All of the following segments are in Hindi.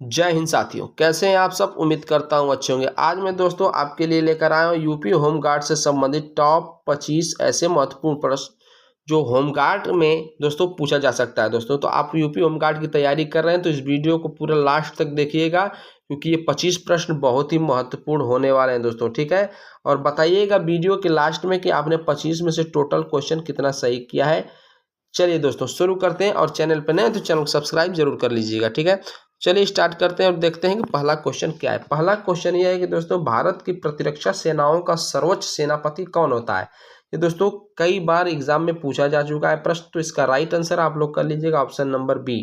जय हिंद साथियों, कैसे हैं आप सब। उम्मीद करता हूं अच्छे होंगे। आज मैं दोस्तों आपके लिए लेकर आया हूं यूपी होमगार्ड से संबंधित टॉप 25 ऐसे महत्वपूर्ण प्रश्न जो होमगार्ड में दोस्तों पूछा जा सकता है। दोस्तों तो आप यूपी होमगार्ड की तैयारी कर रहे हैं तो इस वीडियो को पूरा लास्ट तक देखिएगा, क्योंकि ये 25 प्रश्न बहुत ही महत्वपूर्ण होने वाले हैं दोस्तों। ठीक है, और बताइएगा वीडियो के लास्ट में कि आपने 25 में से टोटल क्वेश्चन कितना सही किया है। चलिए दोस्तों शुरू करते हैं, और चैनल पर नए हैं तो चैनल को सब्सक्राइब जरूर कर लीजिएगा। ठीक है, चलिए स्टार्ट करते हैं और देखते हैं कि पहला क्वेश्चन क्या है। पहला क्वेश्चन यह है कि दोस्तों भारत की प्रतिरक्षा सेनाओं का सर्वोच्च सेनापति कौन होता है। ये दोस्तों कई बार एग्जाम में पूछा जा चुका है प्रश्न, तो इसका राइट आंसर आप लोग कर लीजिएगा ऑप्शन नंबर बी।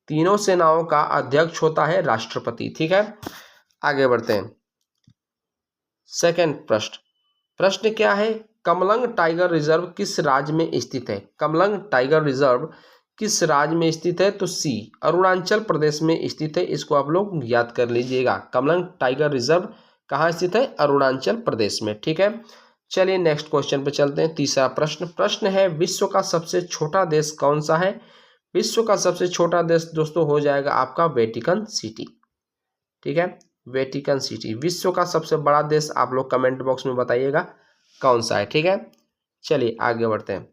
तीनों सेनाओं का अध्यक्ष होता है राष्ट्रपति। ठीक है, आगे बढ़ते हैं। सेकेंड प्रश्न क्या है, कमलंग टाइगर रिजर्व किस राज्य में स्थित है। कमलंग टाइगर रिजर्व किस राज्य में स्थित है, तो सी अरुणाचल प्रदेश में स्थित है। इसको आप लोग याद कर लीजिएगा। कमलंग टाइगर रिजर्व कहाँ स्थित है, अरुणाचल प्रदेश में। ठीक है, चलिए नेक्स्ट क्वेश्चन पे चलते हैं। तीसरा प्रश्न है विश्व का सबसे छोटा देश कौन सा है। विश्व का सबसे छोटा देश दोस्तों हो जाएगा आपका वेटिकन सिटी। ठीक है, वेटिकन सिटी। विश्व का सबसे बड़ा देश आप लोग कमेंट बॉक्स में बताइएगा कौन सा है। ठीक है, चलिए आगे बढ़ते हैं।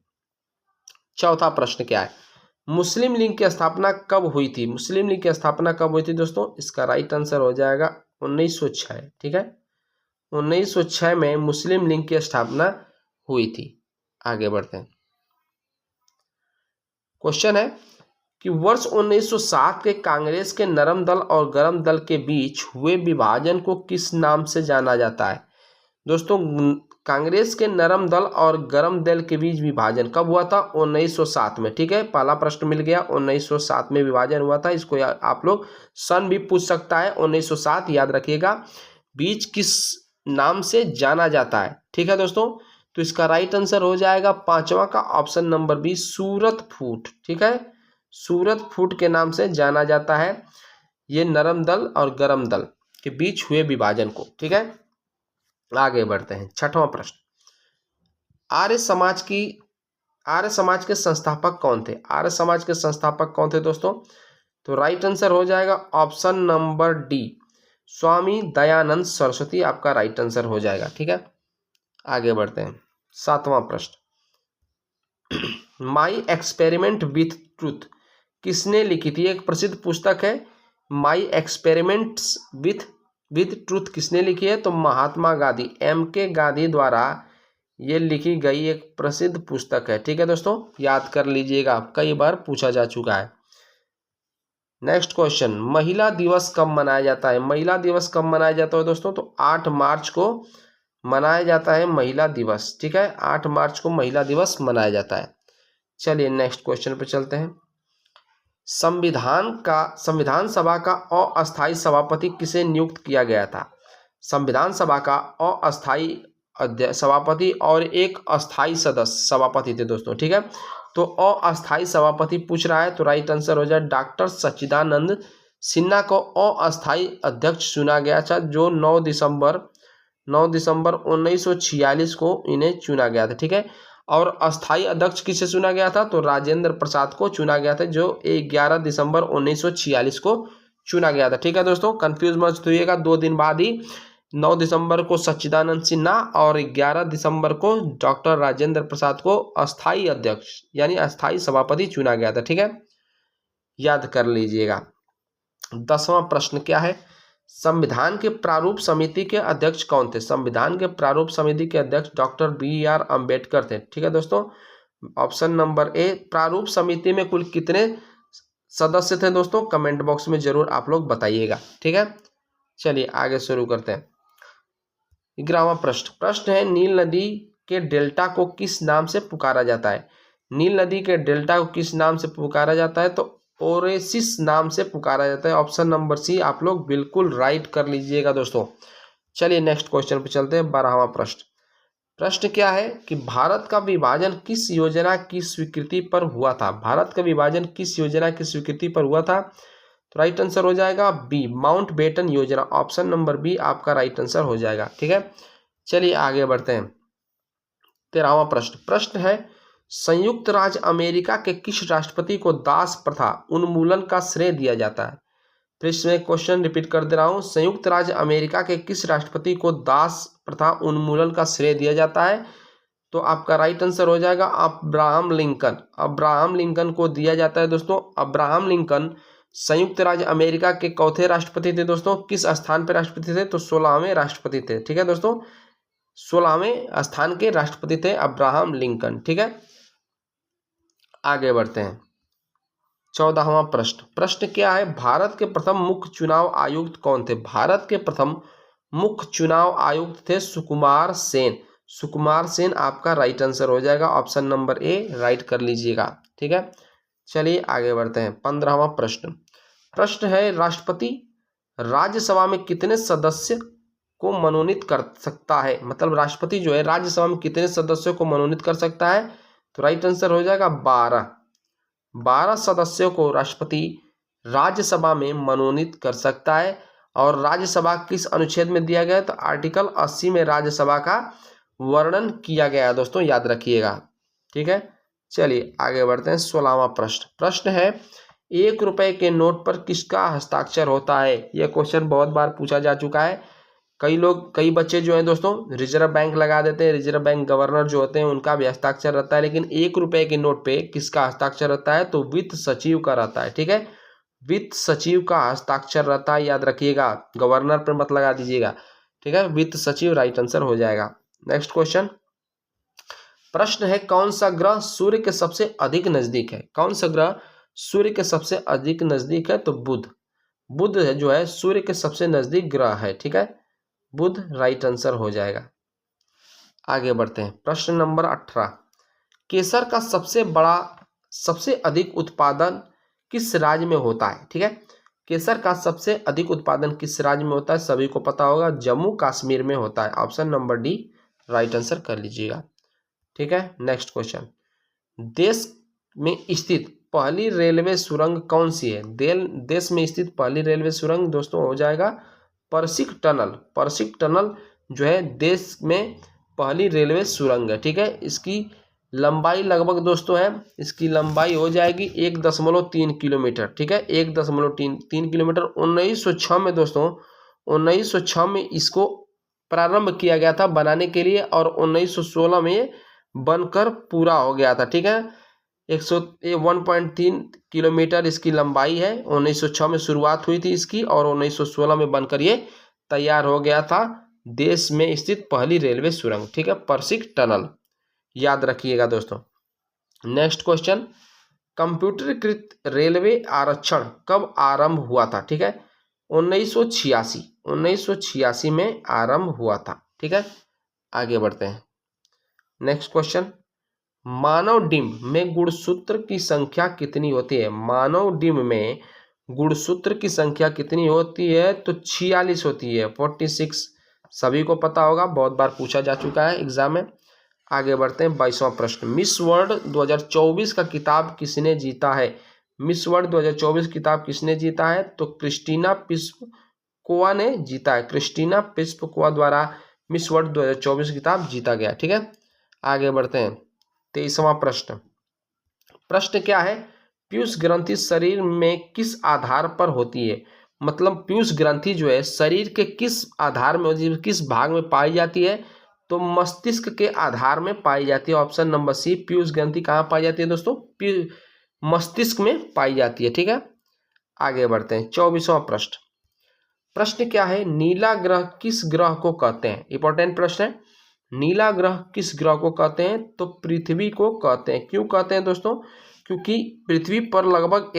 चौथा प्रश्न क्या है, मुस्लिम लीग की स्थापना कब हुई थी। मुस्लिम लीग की स्थापना कब हुई थी दोस्तों, इसका राइट आंसर हो जाएगा 1906। ठीक है, 1906 में मुस्लिम लीग की स्थापना हुई थी। आगे बढ़ते हैं। क्वेश्चन है कि वर्ष 1907 के कांग्रेस के नरम दल और गरम दल के बीच हुए विभाजन को किस नाम से जाना जाता है। दोस्तों कांग्रेस के नरम दल और गरम दल के बीच विभाजन कब हुआ था, 1907 में। ठीक है, पहला प्रश्न मिल गया, 1907 में विभाजन हुआ था। इसको आप लोग सन भी पूछ सकता है, 1907 याद रखिएगा। बीच किस नाम से जाना जाता है। ठीक है दोस्तों, तो इसका राइट आंसर हो जाएगा पांचवा का ऑप्शन नंबर बी, सूरत फूट। ठीक है, सूरत फूट के नाम से जाना जाता है ये नरम दल और गरम दल के बीच हुए विभाजन को। ठीक है, आगे बढ़ते हैं। छठवां प्रश्न, आर्य समाज के संस्थापक कौन थे। आर्य समाज के संस्थापक कौन थे दोस्तों, तो राइट आंसर हो जाएगा option number D, Swami Dayanand Saraswati आपका राइट आंसर हो जाएगा। ठीक है, आगे बढ़ते हैं। सातवां प्रश्न, माई एक्सपेरिमेंट विथ ट्रूथ किसने लिखी थी। एक प्रसिद्ध पुस्तक है माई एक्सपेरिमेंट्स विथ ट्रूथ किसने लिखी है, तो महात्मा गांधी, MK गांधी द्वारा ये लिखी गई एक प्रसिद्ध पुस्तक है। ठीक है दोस्तों, याद कर लीजिएगा, कई बार पूछा जा चुका है। नेक्स्ट क्वेश्चन, महिला दिवस कब मनाया जाता है। महिला दिवस कब मनाया जाता है दोस्तों, तो 8 मार्च को मनाया जाता है महिला दिवस। ठीक है, 8 मार्च को महिला दिवस मनाया जाता है। चलिए नेक्स्ट क्वेश्चन पे चलते हैं। संविधान सभा का अस्थायी सभापति किसे नियुक्त किया गया था। संविधान सभा का अस्थायी सभापति और एक अस्थायी सदस्य सभापति थे दोस्तों। ठीक है, तो अस्थायी सभापति पूछ रहा है, तो राइट आंसर हो जाए डॉक्टर सच्चिदानंद सिन्हा को अस्थायी अध्यक्ष चुना गया था, जो 9 दिसंबर 1946 को इन्हें चुना गया था। ठीक है, और अस्थायी अध्यक्ष किसे चुना गया था, तो राजेंद्र प्रसाद को चुना गया था, जो 11 दिसंबर 1946 को चुना गया था। ठीक है दोस्तों, कंफ्यूज मत होइएगा, 2 दिन बाद ही 9 दिसंबर को सच्चिदानंद सिन्हा और 11 दिसंबर को डॉक्टर राजेंद्र प्रसाद को अस्थायी अध्यक्ष यानी अस्थायी सभापति चुना गया था। ठीक है, याद कर लीजिएगा। 10वां प्रश्न क्या है, संविधान के प्रारूप समिति के अध्यक्ष कौन थे। संविधान के प्रारूप समिति के अध्यक्ष डॉक्टर BR अम्बेडकर थे। ठीक है दोस्तों, ऑप्शन नंबर ए। प्रारूप समिति में कुल कितने सदस्य थे दोस्तों, कमेंट बॉक्स में जरूर आप लोग बताइएगा। ठीक है, चलिए आगे शुरू करते हैं। 11वां प्रश्न है, नील नदी के डेल्टा को किस नाम से पुकारा जाता है। नील नदी के डेल्टा को किस नाम से पुकारा जाता है, तो ओरेसिस नाम से पुकारा जाता है। ऑप्शन नंबर सी आप लोग बिल्कुल राइट कर लीजिएगा दोस्तों। चलिए नेक्स्ट क्वेश्चन पे चलते हैं। 12वां प्रश्न क्या है कि भारत का विभाजन किस योजना की स्वीकृति पर हुआ था। भारत का विभाजन किस योजना की स्वीकृति पर हुआ था, तो राइट आंसर हो जाएगा बी, माउंट बेटन योजना। ऑप्शन नंबर बी आपका राइट आंसर हो जाएगा। ठीक है, चलिए आगे बढ़ते हैं। 13वां प्रश्न है, संयुक्त राज्य अमेरिका के किस राष्ट्रपति को दास प्रथा उन्मूलन का श्रेय दिया जाता है। फिर से क्वेश्चन रिपीट कर दे रहा हूँ, संयुक्त राज्य अमेरिका के किस राष्ट्रपति को दास प्रथा उन्मूलन का श्रेय दिया जाता है? तो आपका राइट आंसर हो जाएगा अब्राहम लिंकन। अब्राहम लिंकन को दिया जाता है दोस्तों। अब्राहम लिंकन संयुक्त राज्य अमेरिका के चौथे राष्ट्रपति थे दोस्तों। किस स्थान पर राष्ट्रपति थे? तो 16वें राष्ट्रपति थे। ठीक है दोस्तों, 16वें स्थान के राष्ट्रपति थे अब्राहम लिंकन। ठीक है, आगे बढ़ते हैं। 14वां प्रश्न। प्रश्न क्या है? भारत के प्रथम मुख्य चुनाव आयुक्त कौन थे? भारत के प्रथम मुख्य चुनाव आयुक्त थे सुकुमार सेन। सुकुमार सेन आपका राइट आंसर हो जाएगा। ऑप्शन नंबर ए राइट कर लीजिएगा। ठीक है, चलिए आगे बढ़ते हैं। 15वां प्रश्न। प्रश्न है, राष्ट्रपति राज्यसभा में कितने सदस्य को मनोनीत कर सकता है? मतलब राष्ट्रपति जो है राज्यसभा में कितने सदस्यों को मनोनीत कर सकता है? तो राइट आंसर हो जाएगा 12 सदस्यों को राष्ट्रपति राज्यसभा में मनोनीत कर सकता है। और राज्यसभा किस अनुच्छेद में दिया गया है? तो आर्टिकल 80 में राज्यसभा का वर्णन किया गया है दोस्तों, याद रखिएगा। ठीक है, चलिए आगे बढ़ते हैं। 16वां प्रश्न। प्रश्न है, 1 रुपए के नोट पर किसका हस्ताक्षर होता है? यह क्वेश्चन बहुत बार पूछा जा चुका है। कई बच्चे जो हैं दोस्तों रिजर्व बैंक लगा देते हैं। रिजर्व बैंक गवर्नर जो होते हैं उनका भी हस्ताक्षर रहता है, लेकिन 1 रुपए के नोट पे किसका हस्ताक्षर रहता है? तो वित्त सचिव का रहता है। ठीक है, वित्त सचिव का हस्ताक्षर रहता है, याद रखिएगा। गवर्नर पर मत लगा दीजिएगा। ठीक है, वित्त सचिव राइट आंसर हो जाएगा। Next question. प्रश्न है, कौन सा ग्रह सूर्य के सबसे अधिक नजदीक है? कौन सा ग्रह सूर्य के सबसे अधिक नजदीक है? तो बुध। बुध जो है सूर्य के सबसे नजदीक ग्रह है। ठीक है, बुध राइट आंसर हो जाएगा। आगे बढ़ते हैं। प्रश्न नंबर 18। केसर का सबसे अधिक उत्पादन किस राज्य में होता है? ठीक है, केसर का सबसे अधिक उत्पादन किस राज्य में होता है? सभी को पता होगा, जम्मू कश्मीर में होता है। Option number D right answer कर लीजिएगा। ठीक है, नेक्स्ट क्वेश्चन। देश में स्थित पहली रेलवे सुरंग कौन सी है? देश में स्थित पहली रेलवे सुरंग दोस्तों हो जाएगा परसिक टनल। परसिक टनल जो है देश में पहली रेलवे सुरंग है। ठीक है, इसकी लंबाई लगभग दोस्तों है, इसकी लंबाई हो जाएगी 1.3 किलोमीटर। ठीक है, 1.3 किलोमीटर। 1906 में दोस्तों 1906 में इसको प्रारंभ किया गया था बनाने के लिए, और 1916 में बनकर पूरा हो गया था। ठीक है, 1.3 किलोमीटर इसकी लंबाई है। 1906 में शुरुआत हुई थी इसकी, और 1916 में बनकर ये तैयार हो गया था। देश में स्थित पहली रेलवे सुरंग। ठीक है, परसिक टनल याद रखिएगा दोस्तों। Next question. कंप्यूटरीकृत रेलवे आरक्षण कब आरंभ हुआ था? ठीक है, 1986 में आरंभ हुआ था। ठीक है, आगे बढ़ते हैं। Next question. मानव डिंब में गुणसूत्र की संख्या कितनी होती है? मानव डिंब में गुणसूत्र की संख्या कितनी होती है? तो 46 होती है, 46। सभी को पता होगा, बहुत बार पूछा जा चुका है एग्जाम में। आगे बढ़ते हैं। 22वां प्रश्न। मिस वर्ल्ड 2024 का किताब किसने जीता है? मिस वर्ल्ड 2024 किताब किसने जीता है? तो क्रिस्टीना पिस्कोवा ने जीता है। क्रिस्टीना पिस्कोवा द्वारा मिस वर्ल्ड 2024 किताब जीता गया। ठीक है, आगे बढ़ते हैं। 23वां प्रश्न। प्रश्न क्या है? पीयूष ग्रंथि शरीर में किस आधार पर होती है? मतलब पीयूष ग्रंथि जो है शरीर के किस आधार में होती है, किस भाग में पाई जाती है? तो मस्तिष्क के आधार में पाई जाती है। ऑप्शन नंबर सी पीयूष ग्रंथि कहाँ पाई जाती है दोस्तों? मस्तिष्क में पाई जाती है। ठीक है, आगे बढ़ते हैं। 24वां प्रश्न। प्रश्न क्या है? नीला ग्रह किस ग्रह को कहते हैं? इंपॉर्टेंट प्रश्न है। नीला ग्रह किस ग्रह को कहते हैं? तो पृथ्वी को कहते हैं। क्यों कहते हैं दोस्तों? क्योंकि पृथ्वी पर लगभग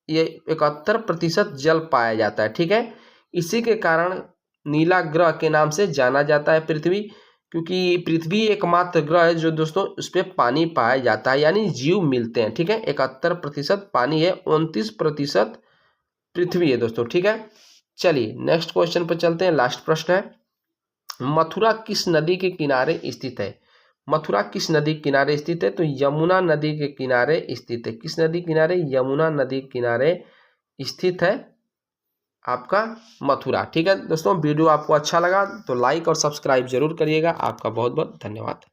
71% जल पाया जाता है। ठीक है, इसी के कारण नीला ग्रह के नाम से जाना जाता है पृथ्वी, क्योंकि पृथ्वी एकमात्र ग्रह है जो दोस्तों उस पर पानी पाया जाता है, यानी जीव मिलते हैं। ठीक है, 71% पानी है, 29% पृथ्वी है दोस्तों। ठीक है, चलिए नेक्स्ट क्वेश्चन पर चलते हैं। लास्ट प्रश्न है, मथुरा किस नदी के किनारे स्थित है? मथुरा किस नदी के किनारे स्थित है? तो यमुना नदी के किनारे स्थित है। किस नदी किनारे? यमुना नदी किनारे स्थित है आपका मथुरा। ठीक है दोस्तों, वीडियो आपको अच्छा लगा तो लाइक और सब्सक्राइब जरूर करिएगा। आपका बहुत बहुत धन्यवाद।